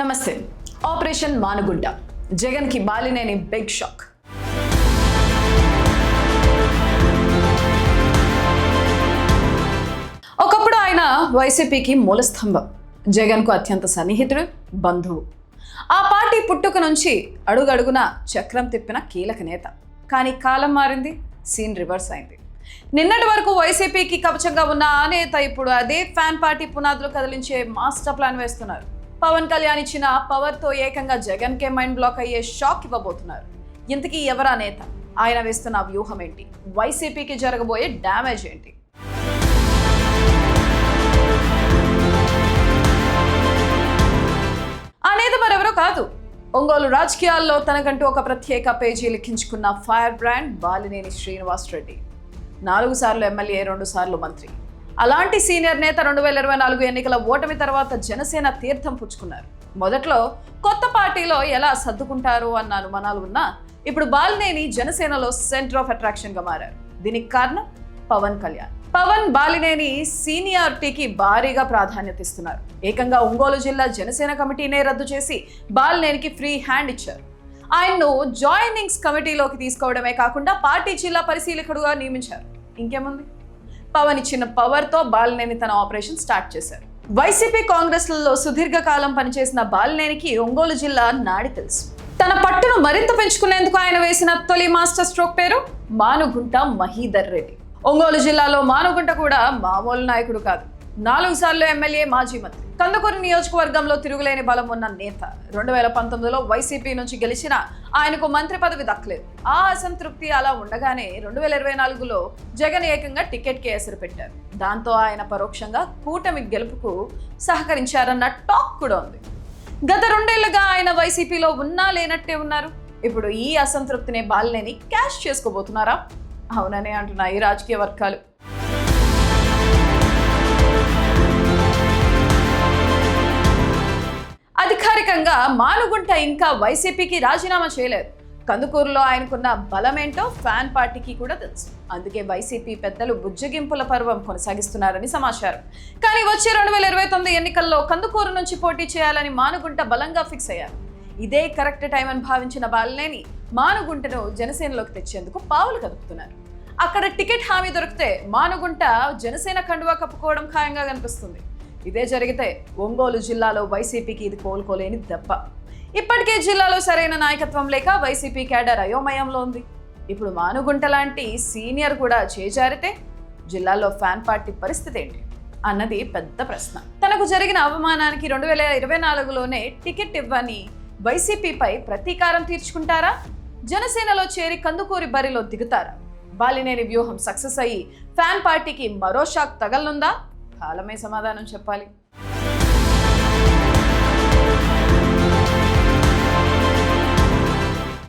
నమస్తే. ఆపరేషన్ మానుగుంట జగన్ కి Balineni big shock. ఒకప్పుడు ఆయన వైసీపీకి మూలస్తంభం, జగన్ కు అత్యంత సన్నిహితుడు, బంధువు. ఆ పార్టీ పుట్టుక నుంచి అడుగడుగున చక్రం తిప్పిన కీలక నేత. కానీ కాలం మారింది, సీన్ రివర్స్ అయింది. నిన్నటి వరకు వైసీపీకి కవచంగా ఉన్న ఆ నేత ఇప్పుడు అదే ఫ్యాన్ పార్టీ పునాదులు కదిలించే మాస్టర్ ప్లాన్ వేస్తున్నారు. పవన్ కళ్యాణ్ ఇచ్చిన పవర్తో ఏకంగా జగన్ కే మైండ్ బ్లాక్ అయ్యే షాక్ ఇవ్వబోతున్నారు. ఇంతకీ ఎవరా నేత? ఆయన వేస్తున్న వ్యూహం ఏంటి? వైసీపీకి జరగబోయే డ్యామేజ్ ఏంటి? ఆ నేత మరెవరో కాదు, ఒంగోలు రాజకీయాల్లో తనకంటూ ఒక ప్రత్యేక పేజీ లిఖించుకున్న ఫైర్ బ్రాండ్ బాలినేని శ్రీనివాస్ రెడ్డి. 4 సార్లు ఎమ్మెల్యే, 2 సార్లు మంత్రి. అలాంటి సీనియర్ నేత 2024 ఎన్నికల ఓటమి తర్వాత జనసేన తీర్థం పుచ్చుకున్నారు. మొదట్లో కొత్త పార్టీలో ఎలా సర్దుకుంటారో అన్న అనుమానాలు ఉన్నా ఇప్పుడు బాలినేని జనసేనలో సెంటర్ ఆఫ్ అట్రాక్షన్ గా మారారు. దీనికి కారణం పవన్ కళ్యాణ్. పవన్ బాలినేని సీనియారిటీకి భారీగా ప్రాధాన్యత ఇస్తున్నారు. ఏకంగా ఒంగోలు జిల్లా జనసేన కమిటీనే రద్దు చేసి బాలినేనికి ఫ్రీ హ్యాండ్ ఇచ్చారు. ఆయన్ను జాయినింగ్స్ కమిటీలోకి తీసుకోవడమే కాకుండా పార్టీ జిల్లా పరిశీలకుడుగా నియమించారు. ఇంకేముంది, పవన్ ఇచ్చిన పవర్తో బాలినేని తన ఆపరేషన్ స్టార్ట్ చేశారు. వైసీపీ కాంగ్రెస్లలో సుదీర్ఘకాలం పనిచేసిన బాలినేనికి ఒంగోలు జిల్లా నాడి తెలుసు. తన పట్టును మరింత పెంచుకునేందుకు ఆయన వేసిన తొలి మాస్టర్ స్ట్రోక్ పేరు మానుగుంట మహీధర్ రెడ్డి. ఒంగోలు జిల్లాలో మానుగుంట కూడా మామూలు నాయకుడు కాదు. 4 సార్లు ఎమ్మెల్యే, మాజీ మంత్రి. కందుకూరు నియోజకవర్గంలో తిరుగులేని బలం ఉన్న నేత. 2019లో వైసీపీ నుంచి గెలిచిన ఆయనకు మంత్రి పదవి దక్కలేదు. ఆ అసంతృప్తి అలా ఉండగానే 2024లో జగన్ ఏకంగా టికెట్కి ఎసరు పెట్టారు. దాంతో ఆయన పరోక్షంగా కూటమి గెలుపుకు సహకరించారన్న టాక్ కూడా ఉంది. గత 2 ఏళ్లుగా ఆయన వైసీపీలో ఉన్నా లేనట్టే ఉన్నారు. ఇప్పుడు ఈ అసంతృప్తిని బాలినేని క్యాష్ చేసుకోబోతున్నారా? అవుననే అంటున్నాయి రాజకీయ వర్గాలు. అధికారికంగా మానుగుంట ఇంకా వైసీపీకి రాజీనామా చేయలేదు. కందుకూరులో ఆయనకున్న బలమేంటో ఫ్యాన్ పార్టీకి కూడా తెలుసు. అందుకే వైసీపీ పెద్దలు బుజ్జగింపుల పర్వం కొనసాగిస్తున్నారని సమాచారం. కానీ వచ్చే 2029 ఎన్నికల్లో కందుకూరు నుంచి పోటీ చేయాలని మానుగుంట బలంగా ఫిక్స్ అయ్యారు. ఇదే కరెక్ట్ టైం అని భావించిన బాలినేని మానుగుంటను జనసేనలోకి తెచ్చేందుకు పావులు కదుపుతున్నారు. అక్కడ టికెట్ హామీ దొరికితే మానుగుంట జనసేన కండువా కప్పుకోవడం ఖాయంగా కనిపిస్తుంది. ఇదే జరిగితే ఒంగోలు జిల్లాలో వైసీపీకి ఇది కోలుకోలేని దెబ్బ. ఇప్పటికే జిల్లాలో సరైన నాయకత్వం లేక వైసీపీ క్యాడర్ అయోమయంలో ఉంది. ఇప్పుడు మానుగుంట లాంటి సీనియర్ కూడా చేజారితే జిల్లాలో ఫ్యాన్ పార్టీ పరిస్థితి ఏంటి అన్నది పెద్ద ప్రశ్న. తనకు జరిగిన అవమానానికి 2024లోనే టికెట్ ఇవ్వని వైసీపీపై ప్రతీకారం తీర్చుకుంటారా? జనసేనలో చేరి కందుకూరి బరిలో దిగుతారా? బాలినేని వ్యూహం సక్సెస్ అయ్యి ఫ్యాన్ పార్టీకి మరో షాక్ తగలనుందా? కాలమే సమాధానం చెప్పాలి.